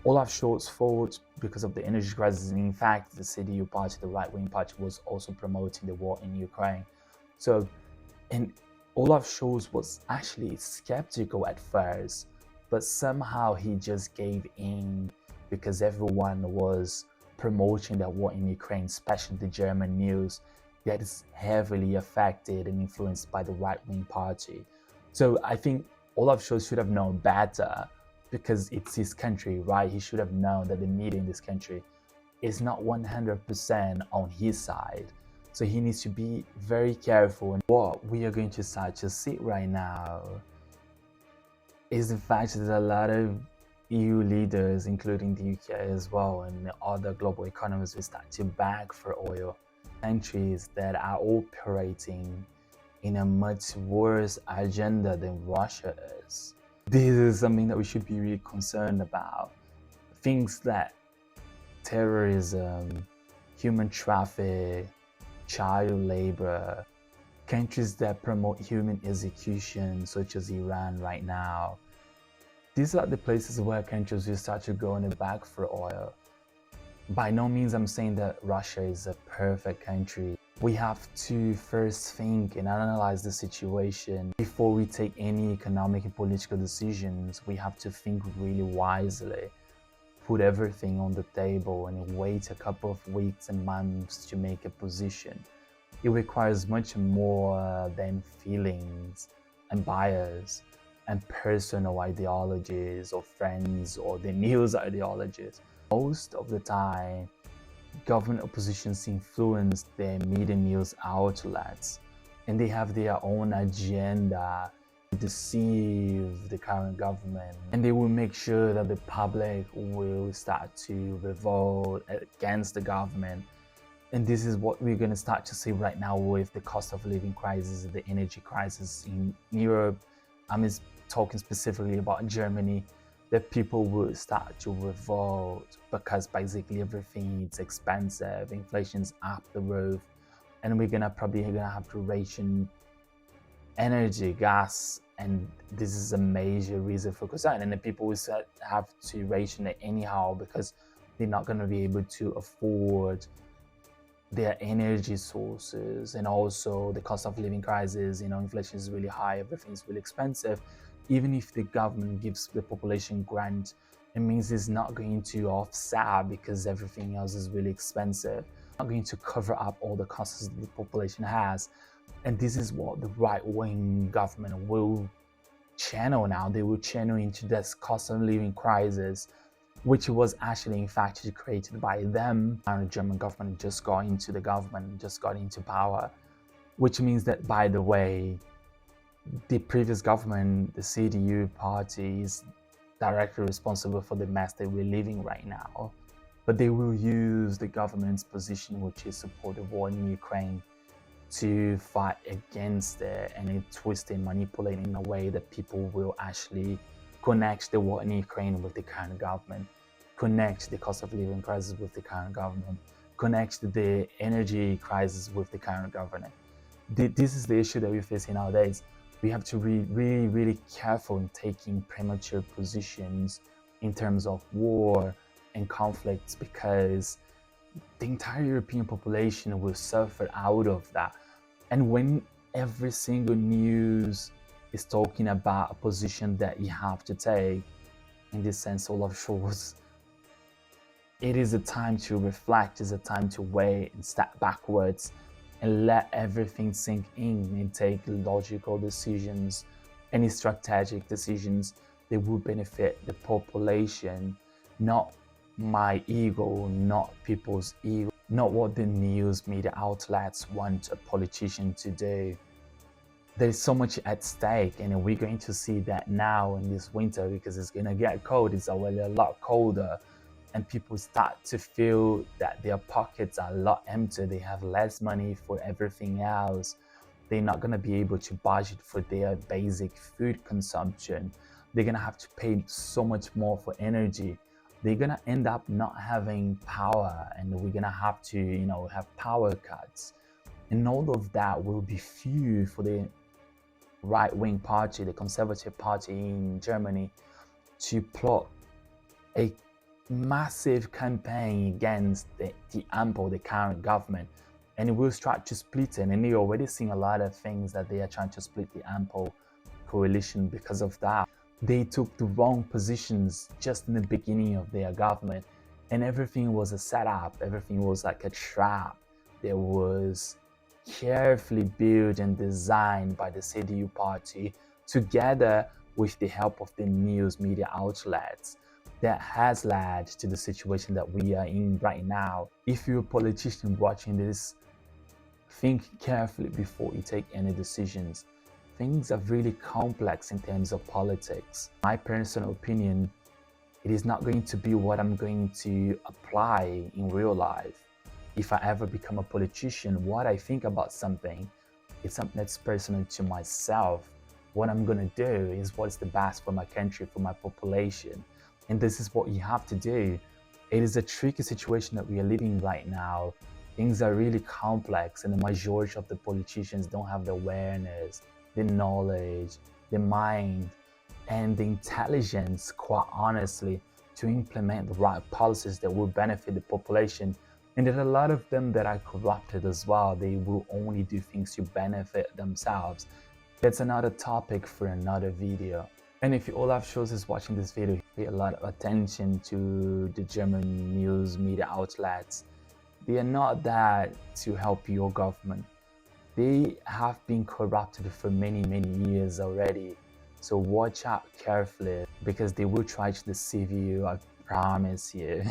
Olaf Scholz fought because of the energy crisis. And in fact, the CDU party, the right-wing party, was also promoting the war in Ukraine. So, and Olaf Scholz was actually skeptical at first, but somehow he just gave in because everyone was promoting the war in Ukraine, especially the German news that is heavily affected and influenced by the right-wing party. So I think Olaf Scholz should have known better because it's his country, right? He should have known that the media in this country is not 100% on his side. So he needs to be very careful. And what we are going to start to see right now is the fact that a lot of EU leaders, including the UK as well, and other global economies will start to beg for oil. Countries that are operating in a much worse agenda than Russia is. This is something that we should be really concerned about. Things that terrorism, human traffic, child labor, countries that promote human execution, such as Iran right now. These are the places where countries will start to go in the back for oil. By no means I'm saying that Russia is a perfect country. We have to first think and analyze the situation before we take any economic and political decisions. We have to think really wisely, put everything on the table, and wait a couple of weeks and months to make a position. It requires much more than feelings and bias and personal ideologies or friends or the news ideologies. Most of the time, government oppositions influence their media news outlets, and they have their own agenda to deceive the current government, and they will make sure that the public will start to revolt against the government. And this is what we're going to start to see right now with the cost of living crisis, the energy crisis in Europe. I'm talking specifically about Germany, that people will start to revolt because basically everything is expensive, inflation's up the roof, and we're probably gonna have to ration energy, gas, and this is a major reason for concern. And the people will have to ration it anyhow because they're not gonna be able to afford their energy sources, and also the cost of living crisis. Inflation is really high, everything is really expensive. Even if the government gives the population grant, it means it's not going to offset because everything else is really expensive. It's not going to cover up all the costs that the population has. And this is what the right-wing government will channel now. They will channel into this cost of living crisis, which was actually in fact created by them. And the German government just got into the government, just got into power, which means that, by the way, the previous government, the CDU party, is directly responsible for the mess that we're living right now. But they will use the government's position, which is support the war in Ukraine, to fight against it, and twist and manipulate in a way that people will actually connect the war in Ukraine with the current government, connect the cost of living crisis with the current government, connect the energy crisis with the current government. This is the issue that we're facing nowadays. We have to be really, really careful in taking premature positions in terms of war and conflicts, because the entire European population will suffer out of that. And when every single news is talking about a position that you have to take, in this sense, Olaf Scholz, it is a time to reflect, it's a time to wait and step backwards and let everything sink in and take logical decisions, any strategic decisions that will benefit the population, not my ego, not people's ego, not what the news media outlets want a politician to do. There's so much at stake, and we're going to see that now in this winter, because it's going to get cold. It's already a lot colder, and people start to feel that their pockets are a lot empty. They have less money for everything else. They're not going to be able to budget for their basic food consumption. They're going to have to pay so much more for energy. They're going to end up not having power, and we're going to have to, have power cuts. And all of that will be fuel for the right-wing party, the Conservative Party in Germany, to plot a massive campaign against the AMPO, the current government, and it will start to split it. And you're already seeing a lot of things that they are trying to split the AMPO coalition because of that. They took the wrong positions just in the beginning of their government, and everything was a setup, everything was like a trap. There was carefully built and designed by the CDU party together with the help of the news media outlets that has led to the situation that we are in right now. If you're a politician watching this, think carefully before you take any decisions. Things are really complex in terms of politics. My personal opinion, it is not going to be what I'm going to apply in real life. If I ever become a politician, what I think about something, it's something that's personal to myself. What I'm gonna do is what's the best for my country, for my population. And this is what you have to do. It is a tricky situation that we are living right now. Things are really complex, and the majority of the politicians don't have the awareness, the knowledge, the mind, and the intelligence, quite honestly, to implement the right policies that will benefit the population. And there are a lot of them that are corrupted as well. They will only do things to benefit themselves. That's another topic for another video. And if Olaf Scholz is watching this video, pay a lot of attention to the German news media outlets. They are not there to help your government. They have been corrupted for many years already. So watch out carefully, because they will try to deceive you, I promise you.